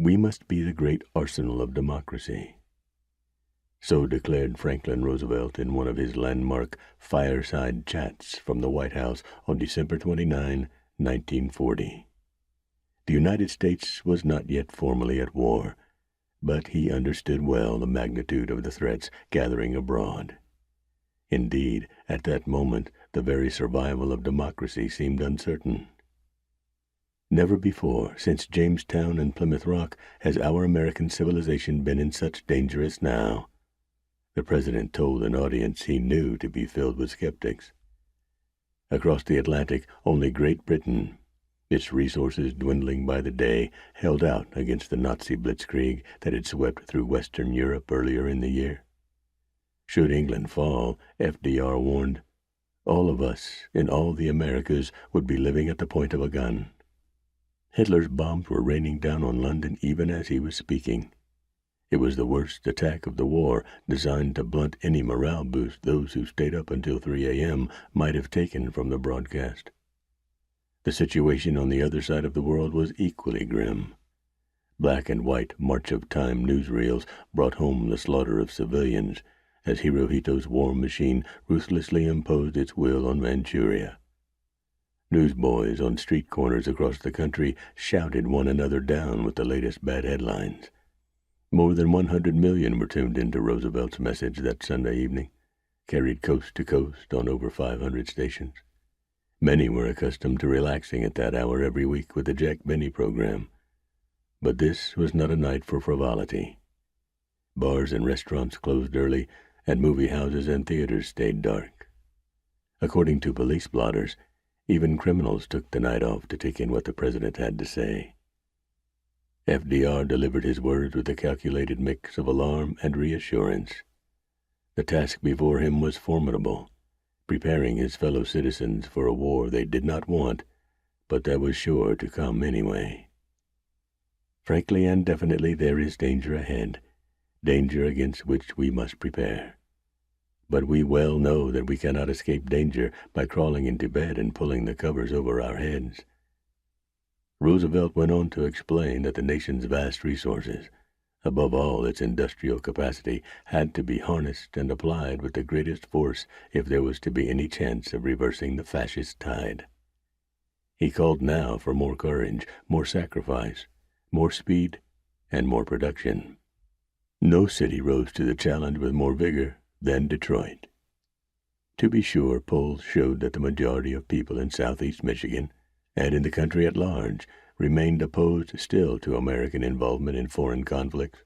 We must be the great arsenal of democracy. So declared Franklin Roosevelt in one of his landmark fireside chats from the White House on December 29, 1940. The United States was not yet formally at war, but he understood well the magnitude of the threats gathering abroad. Indeed, at that moment, the very survival of democracy seemed uncertain. Never before, since Jamestown and Plymouth Rock, has our American civilization been in such danger as now, the President told an audience he knew to be filled with skeptics. Across the Atlantic, only Great Britain, its resources dwindling by the day, held out against the Nazi blitzkrieg that had swept through Western Europe earlier in the year. Should England fall, FDR warned, all of us in all the Americas would be living at the point of a gun. Hitler's bombs were raining down on London even as he was speaking. It was the worst attack of the war, designed to blunt any morale boost those who stayed up until 3 a.m. might have taken from the broadcast. The situation on the other side of the world was equally grim. Black and white March of Time newsreels brought home the slaughter of civilians as Hirohito's war machine ruthlessly imposed its will on Manchuria. Newsboys on street corners across the country shouted one another down with the latest bad headlines. More than 100 million were tuned into Roosevelt's message that Sunday evening, carried coast to coast on over 500 stations. Many were accustomed to relaxing at that hour every week with the Jack Benny program. But this was not a night for frivolity. Bars and restaurants closed early, and movie houses and theaters stayed dark. According to police blotters, even criminals took the night off to take in what the president had to say. FDR delivered his words with a calculated mix of alarm and reassurance. The task before him was formidable, preparing his fellow citizens for a war they did not want, but that was sure to come anyway. Frankly and definitely there is danger ahead, danger against which we must prepare. But we well know that we cannot escape danger by crawling into bed and pulling the covers over our heads. Roosevelt went on to explain that the nation's vast resources, above all its industrial capacity, had to be harnessed and applied with the greatest force if there was to be any chance of reversing the fascist tide. He called now for more courage, more sacrifice, more speed, and more production. No city rose to the challenge with more vigor than Detroit. To be sure, polls showed that the majority of people in southeast Michigan, and in the country at large, remained opposed still to American involvement in foreign conflicts.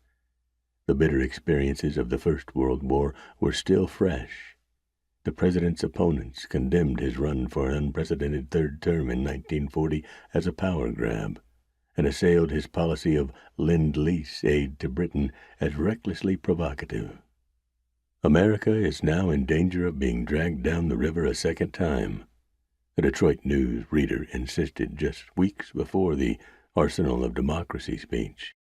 The bitter experiences of the First World War were still fresh. The president's opponents condemned his run for an unprecedented third term in 1940 as a power grab, and assailed his policy of Lend-Lease aid to Britain as recklessly provocative. America is now in danger of being dragged down the river a second time, the Detroit News reader insisted just weeks before the Arsenal of Democracy speech.